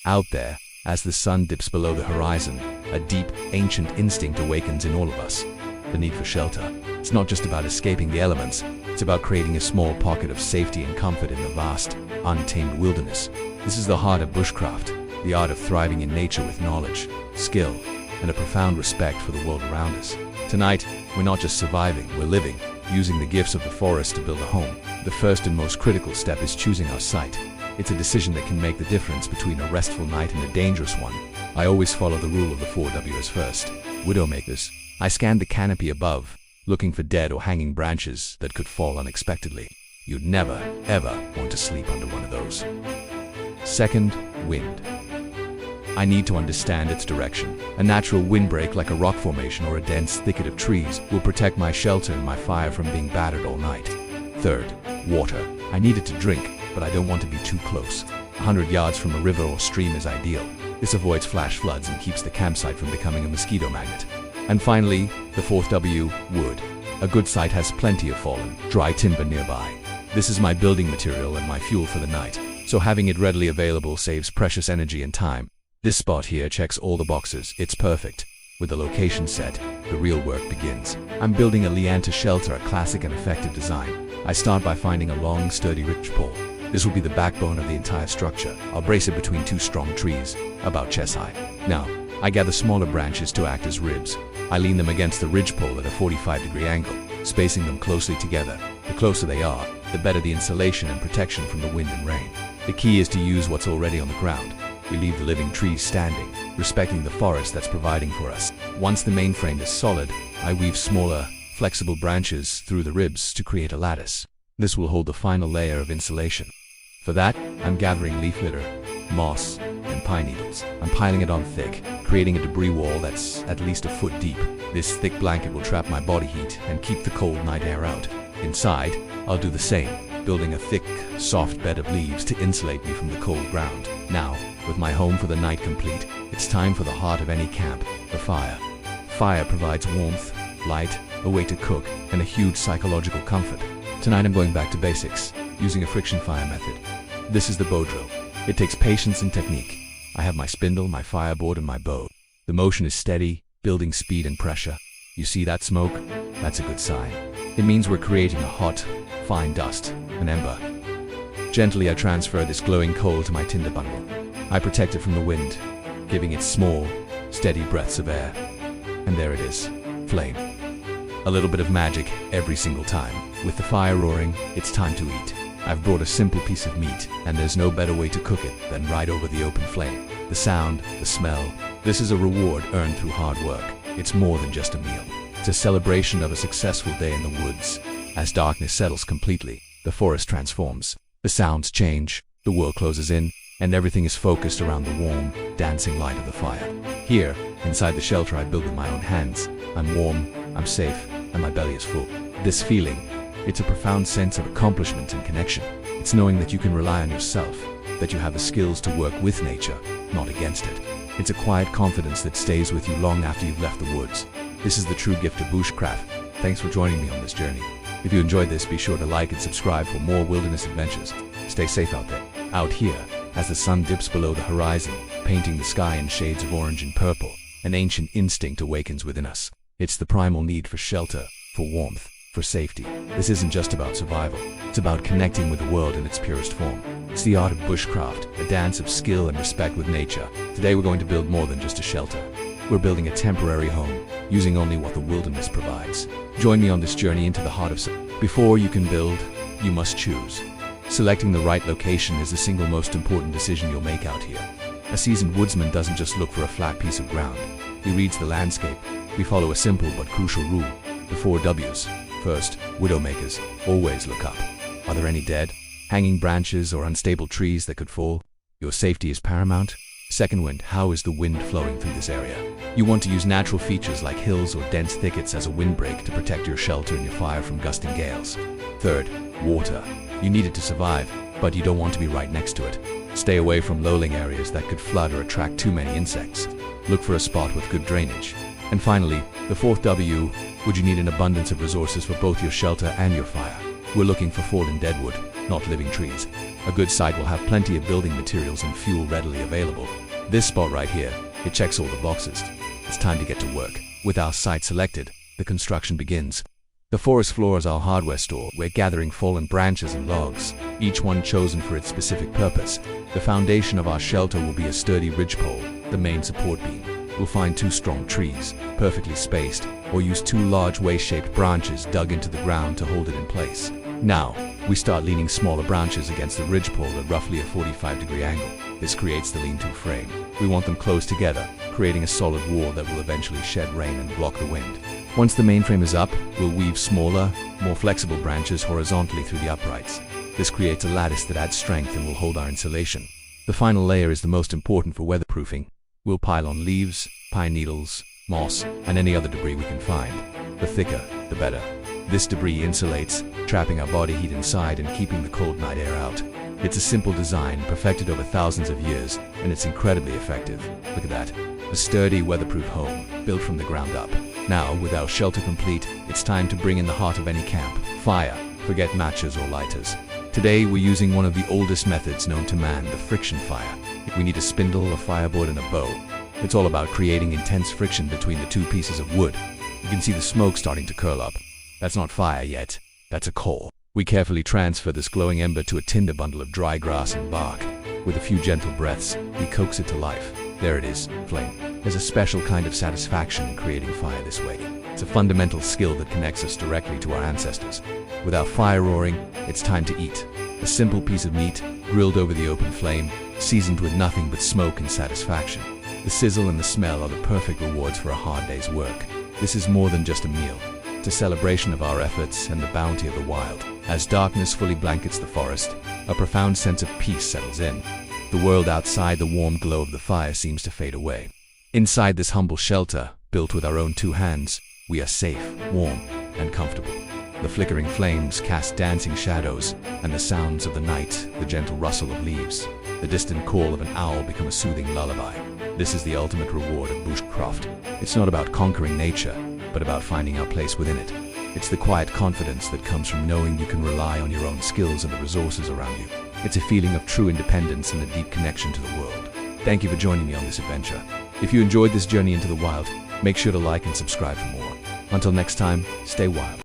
Out there, as the sun dips below the horizon, a deep, ancient instinct awakens in all of us. The need for shelter. It's not just about escaping the elements, it's about creating a small pocket of safety and comfort in the vast, untamed wilderness. This is the heart of bushcraft, the art of thriving in nature with knowledge, skill, and a profound respect for the world around us. Tonight, we're not just surviving, we're living, using the gifts of the forest to build a home. The first and most critical step is choosing our site. It's a decision that can make the difference between a restful night and a dangerous one. I always follow the rule of the 4 Ws first. Widowmakers. I scanned the canopy above, looking for dead or hanging branches that could fall unexpectedly. You'd never, ever want to sleep under one of those. Second, wind. I need to understand its direction. A natural windbreak like a rock formation or a dense thicket of trees will protect my shelter and my fire from being battered all night. Third, water. I need it to drink, but I don't want to be too close. 100 yards from a river or stream is ideal. This avoids flash floods and keeps the campsite from becoming a mosquito magnet. And finally, the 4th W, wood. A good site has plenty of fallen, dry timber nearby. This is my building material and my fuel for the night, so having it readily available saves precious energy and time. This spot here checks all the boxes. It's perfect. With the location set, the real work begins. I'm building a lianta shelter, a classic and effective design. I start by finding a long, sturdy ridgepole. This will be the backbone of the entire structure. I'll brace it between 2 strong trees, about chest high. Now, I gather smaller branches to act as ribs. I lean them against the ridgepole at a 45-degree angle, spacing them closely together. The closer they are, the better the insulation and protection from the wind and rain. The key is to use what's already on the ground. We leave the living trees standing, respecting the forest that's providing for us. Once the main frame is solid, I weave smaller, flexible branches through the ribs to create a lattice. This will hold the final layer of insulation. For that, I'm gathering leaf litter, moss, and pine needles. I'm piling it on thick, creating a debris wall that's at least a foot deep. This thick blanket will trap my body heat and keep the cold night air out. Inside, I'll do the same, building a thick, soft bed of leaves to insulate me from the cold ground. Now, with my home for the night complete, it's time for the heart of any camp, the fire. Fire provides warmth, light, a way to cook, and a huge psychological comfort. Tonight I'm going back to basics, using a friction fire method. This is the bow drill. It takes patience and technique. I have my spindle, my fireboard, and my bow. The motion is steady, building speed and pressure. You see that smoke? That's a good sign. It means we're creating a hot, fine dust, an ember. Gently I transfer this glowing coal to my tinder bundle. I protect it from the wind, giving it small, steady breaths of air. And there it is, flame. A little bit of magic every single time. With the fire roaring, it's time to eat. I've brought a simple piece of meat, and there's no better way to cook it than right over the open flame. The sound, the smell, this is a reward earned through hard work. It's more than just a meal. It's a celebration of a successful day in the woods. As darkness settles completely, the forest transforms. The sounds change, the world closes in, and everything is focused around the warm, dancing light of the fire. Here, inside the shelter I built with my own hands, I'm warm, I'm safe, and my belly is full. This feeling, it's a profound sense of accomplishment and connection. It's knowing that you can rely on yourself, that you have the skills to work with nature, not against it. It's a quiet confidence that stays with you long after you've left the woods. This is the true gift of bushcraft. Thanks for joining me on this journey. If you enjoyed this, be sure to like and subscribe for more wilderness adventures. Stay safe out there. Out here, as the sun dips below the horizon, painting the sky in shades of orange and purple, an ancient instinct awakens within us. It's the primal need for shelter, for warmth, for safety. This isn't just about survival. It's about connecting with the world in its purest form. It's the art of bushcraft, a dance of skill and respect with nature. Today we're going to build more than just a shelter. We're building a temporary home, using only what the wilderness provides. Join me on this journey into the heart of... Before you can build, you must choose. Selecting the right location is the single most important decision you'll make out here. A seasoned woodsman doesn't just look for a flat piece of ground. He reads the landscape. We follow a simple but crucial rule, the 4 Ws. First, widowmakers, always look up. Are there any dead, hanging branches or unstable trees that could fall? Your safety is paramount. Second, wind. How is the wind flowing through this area? You want to use natural features like hills or dense thickets as a windbreak to protect your shelter and your fire from gusting gales. Third, water. You need it to survive, but you don't want to be right next to it. Stay away from low-lying areas that could flood or attract too many insects. Look for a spot with good drainage. And finally, the 4th W, would you need an abundance of resources for both your shelter and your fire? We're looking for fallen deadwood, not living trees. A good site will have plenty of building materials and fuel readily available. This spot right here, it checks all the boxes. It's time to get to work. With our site selected, the construction begins. The forest floor is our hardware store. We're gathering fallen branches and logs, each one chosen for its specific purpose. The foundation of our shelter will be a sturdy ridgepole, the main support beam. We'll find 2 strong trees, perfectly spaced, or use 2 large way-shaped branches dug into the ground to hold it in place. Now, we start leaning smaller branches against the ridgepole at roughly a 45-degree angle. This creates the lean-to frame. We want them close together, creating a solid wall that will eventually shed rain and block the wind. Once the main frame is up, we'll weave smaller, more flexible branches horizontally through the uprights. This creates a lattice that adds strength and will hold our insulation. The final layer is the most important for weatherproofing. We'll pile on leaves, pine needles, moss, and any other debris we can find. The thicker, the better. This debris insulates, trapping our body heat inside and keeping the cold night air out. It's a simple design, perfected over thousands of years, and it's incredibly effective. Look at that. A sturdy, weatherproof home, built from the ground up. Now, with our shelter complete, it's time to bring in the heart of any camp: fire. Forget matches or lighters. Today, we're using one of the oldest methods known to man, the friction fire. We need a spindle, a fireboard, and a bow. It's all about creating intense friction between the 2 pieces of wood. You can see the smoke starting to curl up. That's not fire yet. That's a coal. We carefully transfer this glowing ember to a tinder bundle of dry grass and bark. With a few gentle breaths, we coax it to life. There it is, flame. There's a special kind of satisfaction in creating fire this way. It's a fundamental skill that connects us directly to our ancestors. With our fire roaring, it's time to eat. A simple piece of meat, grilled over the open flame, seasoned with nothing but smoke and satisfaction. The sizzle and the smell are the perfect rewards for a hard day's work. This is more than just a meal. It's a celebration of our efforts and the bounty of the wild. As darkness fully blankets the forest, a profound sense of peace settles in. The world outside the warm glow of the fire seems to fade away. Inside this humble shelter, built with our own 2 hands, we are safe, warm, and comfortable. The flickering flames cast dancing shadows, and the sounds of the night, the gentle rustle of leaves, the distant call of an owl become a soothing lullaby. This is the ultimate reward of Bushcraft. It's not about conquering nature, but about finding our place within it. It's the quiet confidence that comes from knowing you can rely on your own skills and the resources around you. It's a feeling of true independence and a deep connection to the world. Thank you for joining me on this adventure. If you enjoyed this journey into the wild, make sure to like and subscribe for more. Until next time, stay wild.